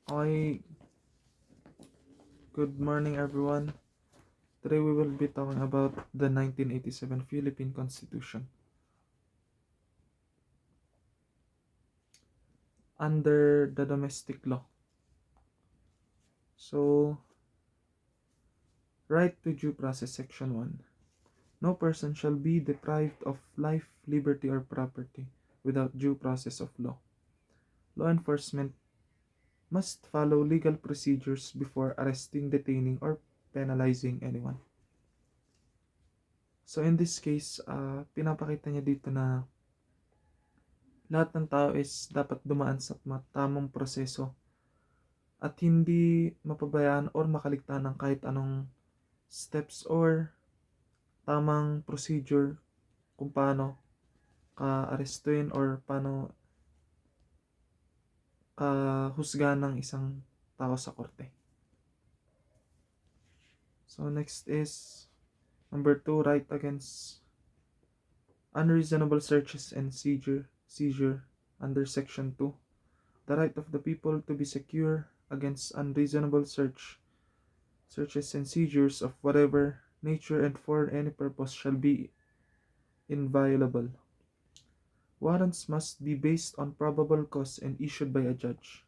Hi, good morning everyone. Today we will be talking about the 1987 Philippine Constitution. Under the domestic law. So, right to due process section 1. No person shall be deprived of life, liberty or property without due process of law. Law enforcement must follow legal procedures before arresting, detaining or penalizing anyone. So in this case, pinapakita niya dito na lahat ng tao is dapat dumaan sa tamang proseso at hindi mapabayaan or makaligtaan ng kahit anong steps or tamang procedure kung paano ka arestuin or paano ka husgahan ng isang tao sa korte. So next is number 2, right against unreasonable searches and seizure under section 2. The right of the people to be secure against unreasonable searches and seizures of whatever nature and for any purpose shall be inviolable. Warrants must be based on probable cause and issued by a judge.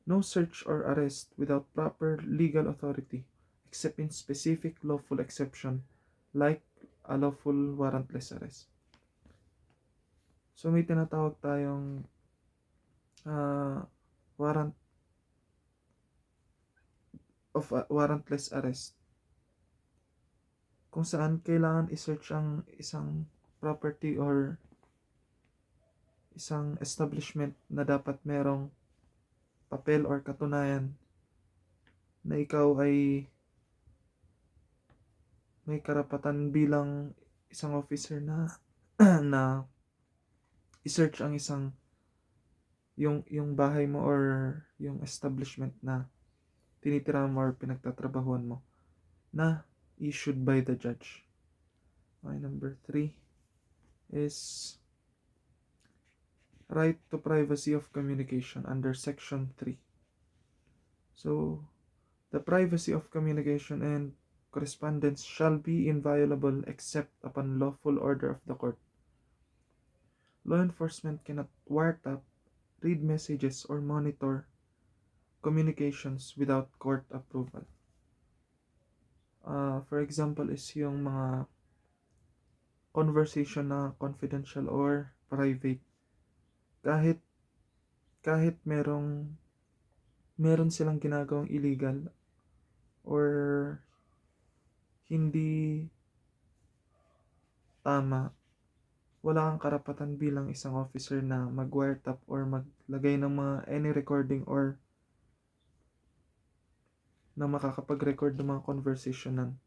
No search or arrest without proper legal authority, except in specific lawful exception, like a lawful warrantless arrest. So may tinatawag tayong warrant of warrantless arrest kung saan kailangan i-search ang isang property or isang establishment na dapat merong papel or katunayan na ikaw ay may karapatan bilang isang officer na na i-search ang isang yung bahay mo or yung establishment na tinitirahan mo or pinagtatrabahuan mo na issued by the judge. Okay, number 3 is right to privacy of communication under section 3. So, the privacy of communication and correspondence shall be inviolable except upon lawful order of the court. Law enforcement cannot wiretap, read messages, or monitor communications without court approval. For example is yung mga conversation na confidential or private. Kahit kahit meron silang ginagawang illegal or hindi tama, wala kang karapatan bilang isang officer na mag-wiretap or maglagay ng mga any recording or na makakapag-record ng mga conversationan.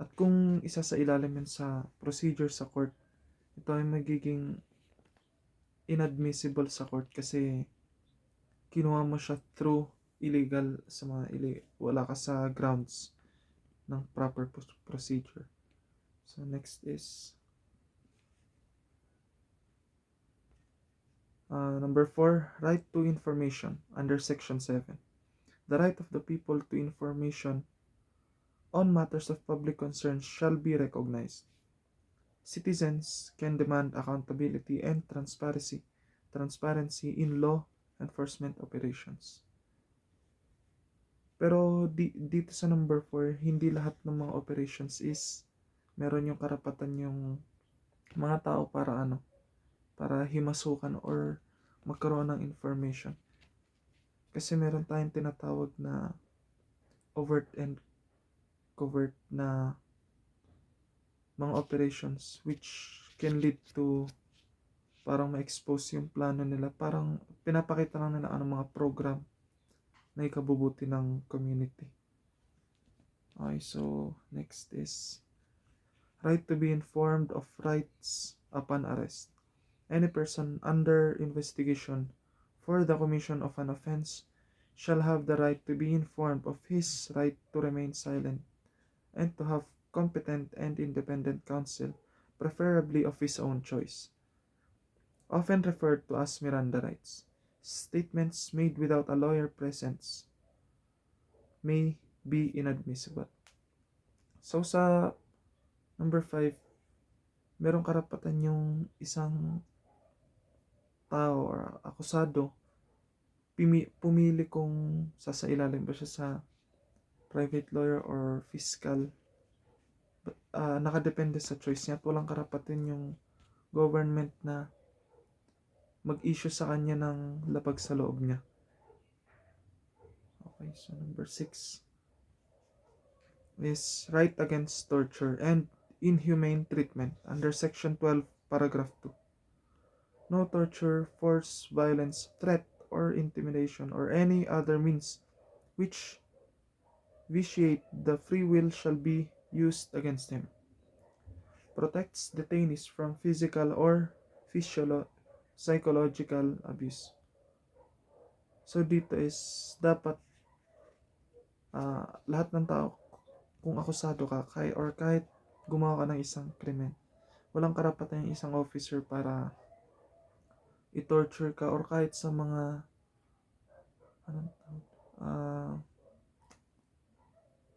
At kung isa sa ilalim yan sa procedure sa court, ito ay magiging inadmissible sa court kasi kinuha mo siya through illegal sa mga wala ka sa grounds ng proper procedure. So next is number 4, right to information under section 7. The right of the people to information on matters of public concern shall be recognized. Citizens can demand accountability and transparency in law enforcement operations. Pero dito sa number 4, hindi lahat ng mga operations is meron yung karapatan yung mga tao para himasukan or magkaroon ng information. Kasi meron tayong tinatawag na overt and covert na mga operations which can lead to parang ma-expose yung plano nila. Parang pinapakita lang nila anong mga program na ikabubuti ng community. Okay, so next is right to be informed of rights upon arrest. Any person under investigation for the commission of an offense shall have the right to be informed of his right to remain silent and to have competent and independent counsel, preferably of his own choice. Often referred to as Miranda rights. statements made without a lawyer presence may be inadmissible. So sa number 5, merong karapatan yung isang tao or akusado pumili kung sasailalim ba siya sa private lawyer or fiscal. Nakadepende sa choice niya at walang karapatan yung government na mag-issue sa kanya ng labag sa loob niya. Okay, so number 6 is right against torture and inhumane treatment under Section 12, Paragraph 2. No torture, force, violence, threat, or intimidation, or any other means which vitiate the free will shall be used against him. Protects detainees from physical or psychological abuse. So dito is dapat lahat ng tao, kung akusado ka kahit gumawa ka ng isang krimen, walang karapatan yung isang officer para i-torture ka or kahit sa mga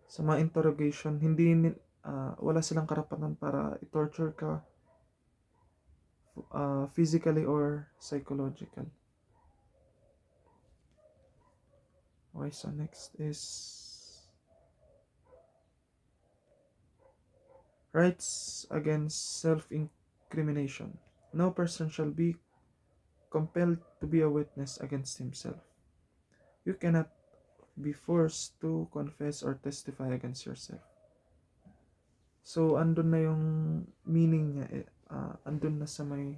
sa mga interrogation, wala silang karapatan para i-torture ka physically or psychological. Okay, so next is rights against self-incrimination. No person shall be compelled to be a witness against himself. You cannot be forced to confess or testify against yourself. So, andun na yung meaning niya, andun na sa may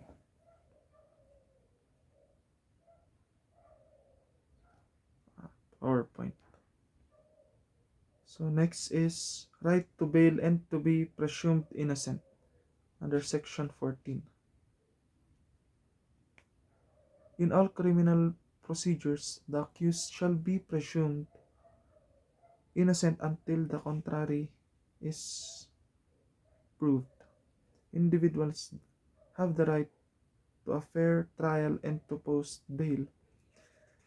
PowerPoint. So, next is right to bail and to be presumed innocent under Section 14. In all criminal procedures, the accused shall be presumed innocent until the contrary is proved. Individuals have the right to a fair trial and to post bail,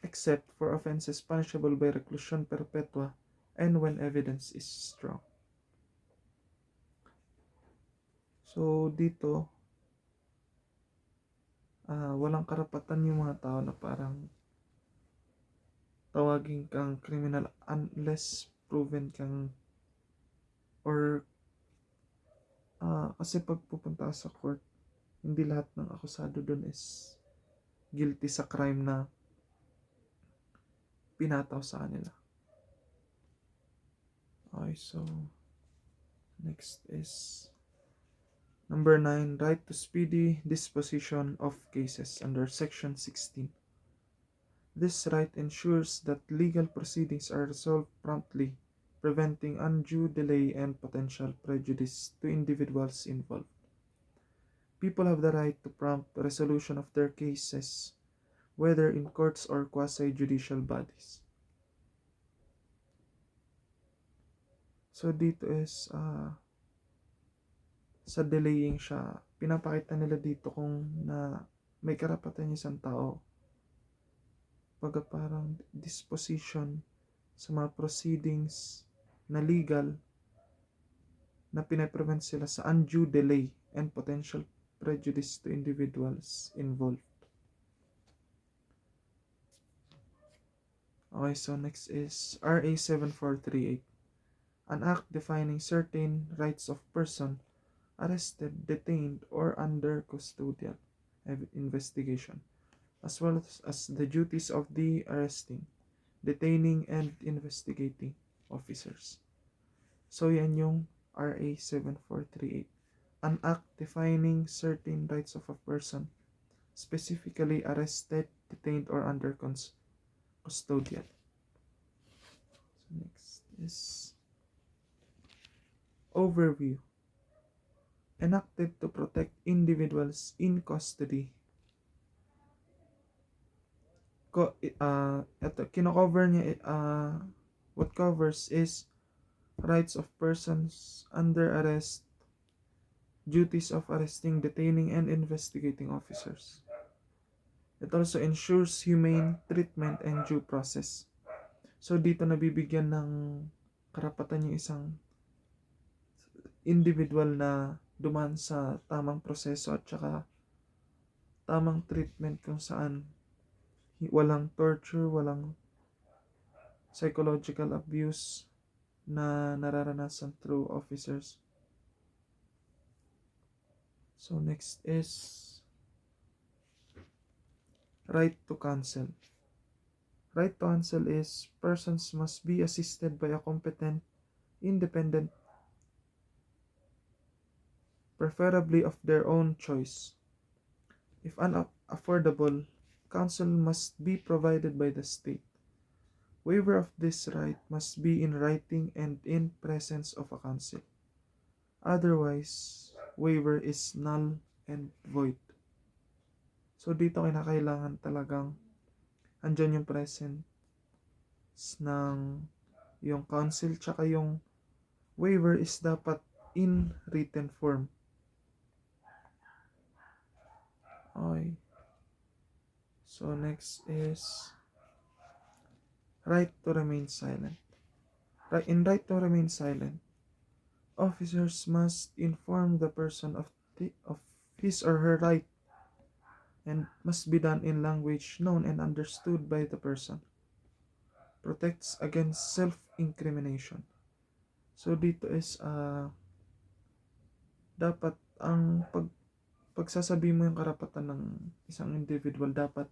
except for offenses punishable by reclusion perpetua and when evidence is strong. So dito, walang karapatan yung mga tao na parang tawagin kang criminal unless proven kang or kasi pag pupunta sa court, hindi lahat ng akusado doon is guilty sa crime na pinataw sa kanila. Okay, so next is number 9, right to speedy disposition of cases under Section 16. This right ensures that legal proceedings are resolved promptly, preventing undue delay and potential prejudice to individuals involved. People have the right to prompt resolution of their cases, whether in courts or quasi-judicial bodies. So dito is sa delaying siya, pinapakita nila dito kung na may karapatan yung isang tao pagka parang disposition sa mga proceedings na legal na pinaprevent sila sa undue delay and potential prejudice to individuals involved. Okay, so next is RA 7438, an act defining certain rights of person arrested, detained, or under custodial investigation, as well as the duties of the arresting, detaining, and investigating officers. So yan yung RA 7438, an act defining certain rights of a person, specifically arrested, detained, or under custodial. So next is overview. Enacted to protect individuals in custody. Kino-cover niya, what covers is rights of persons under arrest, duties of arresting, detaining, and investigating officers. It also ensures humane treatment and due process. So dito nabibigyan ng karapatan yung isang individual na dumaan sa tamang proseso at saka tamang treatment kung saan walang torture, walang psychological abuse na nararanasan through officers. So next is right to counsel. Right to counsel is persons must be assisted by a competent, independent, preferably of their own choice. If unaffordable, counsel must be provided by the state. Waiver of this right must be in writing and in presence of a counsel. Otherwise, waiver is null and void. So dito kinakailangan talagang andyan yung presence ng yung counsel tsaka yung waiver is dapat in written form. Okay. So next is right to remain silent. In right to remain silent, officers must inform the person of his or her right and must be done in language known and understood by the person. Protects against self-incrimination. So dito is dapat ang pagsasabi mo yung karapatan ng isang individual, dapat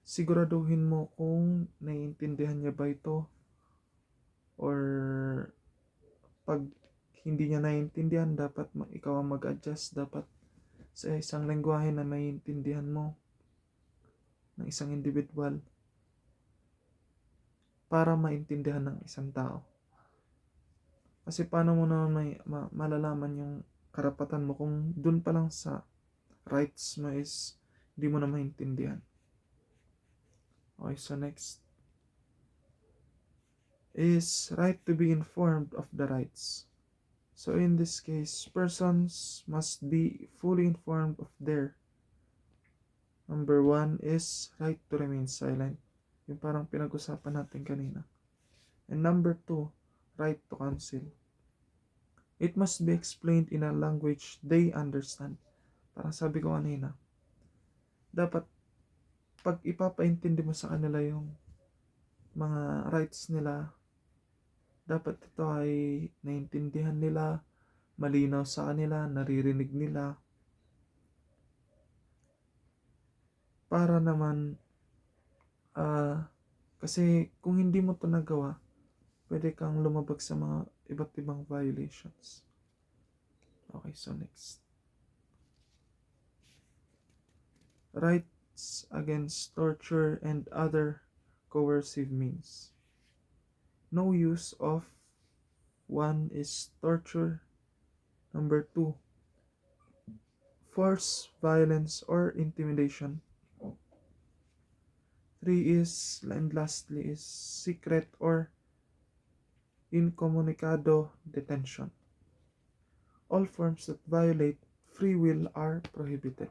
siguraduhin mo kung naiintindihan niya ba ito, or pag hindi niya naiintindihan, dapat ikaw ang mag-adjust, dapat sa isang lengguwahe na naiintindihan mo ng isang individual para maintindihan ng isang tao. Kasi paano mo naman malalaman yung karapatan mo kung dun pa lang sa rights mo is di mo na maintindihan. Okay, so next is right to be informed of the rights. So in this case, persons must be fully informed of their. Number 1 is right to remain silent. Yung parang pinag-usapan natin kanina. And number 2, right to counsel. It must be explained in a language they understand. Parang sabi ko kanina, dapat pag ipapaintindi mo sa kanila yung mga rights nila, dapat ito ay naiintindihan nila, malinaw sa kanila, naririnig nila. Para naman, kasi kung hindi mo ito nagawa, pwede kang lumabag sa mga iba't ibang violations. Okay, so next. Rights against torture and other coercive means. No use of 1 is torture. Number 2, force, violence, or intimidation. 3 is, and lastly is, secret or incommunicado detention. All forms that violate free will are prohibited.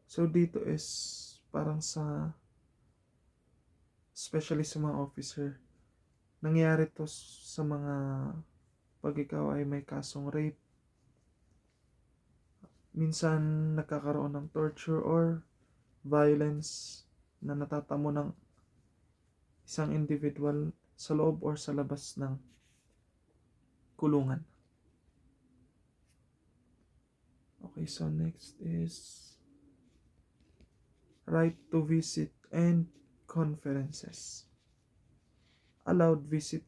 So dito is parang especially sa mga officer, nangyari to sa mga pag ikaw ay may kasong rape, minsan nagkakaroon ng torture or violence na natatamo ng isang individual sa loob or sa labas ng kulungan. Okay, so next is right to visit and conferences. Allowed visit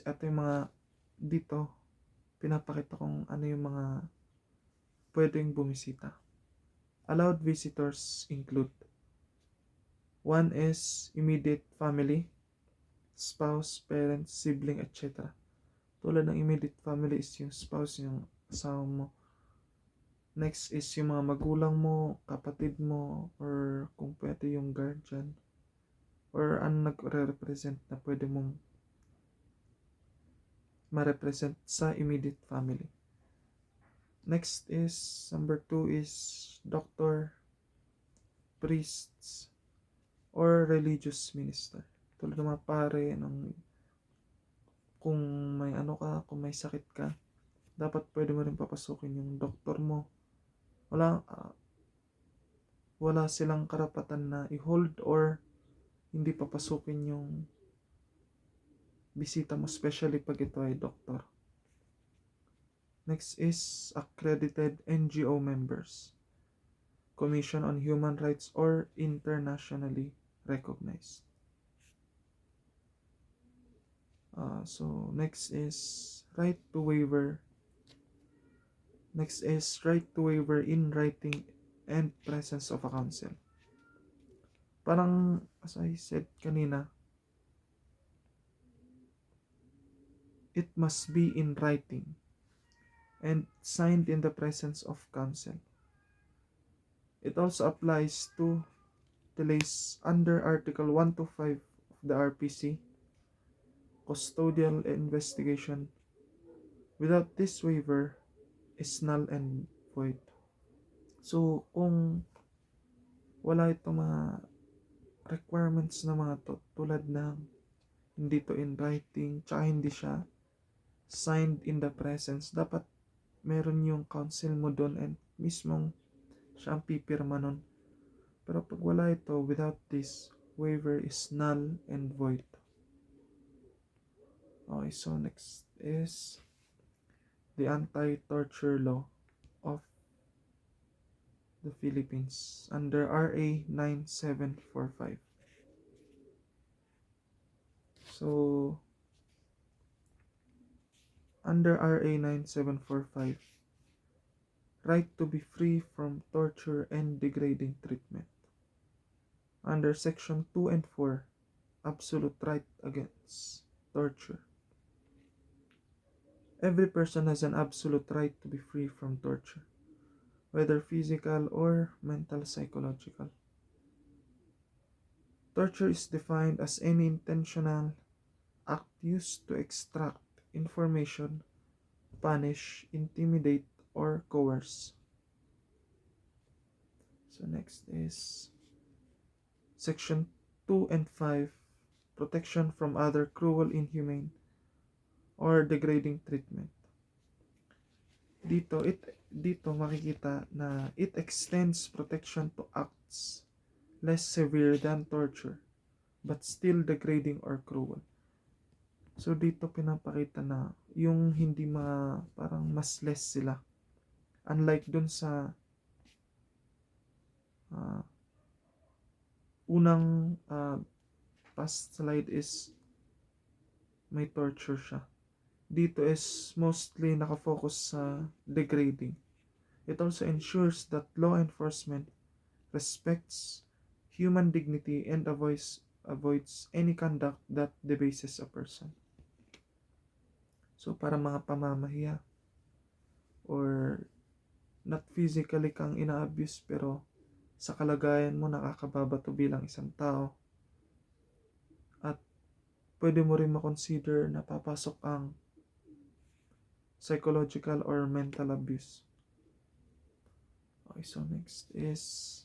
at yung mga dito, pinapakita kong ano yung mga pwedeng bumisita. Allowed visitors include 1 is immediate family, spouse, parents, sibling, etc. Tulad ng immediate family is yung spouse, yung asawa mo. Next is yung mga magulang mo, kapatid mo, or kung pwede yung guardian, or ang nagre-represent na pwede mong ma-represent sa immediate family. Next is, number 2 is doctor, priests, or religious minister. Tulad ng mga pare, kung may ano ka, kung may sakit ka, dapat pwede mo rin papasukin yung doktor mo. Wala silang karapatan na i-hold or hindi papasukin yung bisita mo, especially pag ito ay doktor. Next is accredited NGO members, Commission on Human Rights, or internationally recognized. So next is right to waiver. Next is right to waiver in writing and presence of a counsel. Parang as I said kanina, it must be in writing and signed in the presence of counsel. It also applies to delays under Article 125 of the RPC, custodial investigation. Without this waiver is null and void. So, kung wala itong mga requirements na mga to, tulad ng hindi to in writing, tsaka hindi siya signed in the presence, dapat meron yung counsel mo doon and mismong siya ang pipirma nun. Pero pag wala ito, without this, waiver is null and void. Okay, so next is the anti-torture law of the Philippines under RA 9745. So, under RA 9745, right to be free from torture and degrading treatment. Under Section 2 and 4, absolute right against torture. Every person has an absolute right to be free from torture, whether physical or mental, psychological. Torture is defined as any intentional act used to extract information, punish, intimidate, or coerce. So next is Section 2 and 5, protection from other cruel, inhumane, or degrading treatment. Dito makikita na it extends protection to acts less severe than torture but still degrading or cruel. So dito pinapakita na yung hindi parang mas less sila. Unlike dun sa unang past slide is may torture siya. Dito is mostly nakafocus sa degrading. It also ensures that law enforcement respects human dignity and avoids any conduct that debases a person. So para mga pamamahiya or not physically kang ina-abuse pero sa kalagayan mo nakakababato bilang isang tao, at pwede mo rin makonsider na papasok ang psychological or mental abuse. Okay, so next is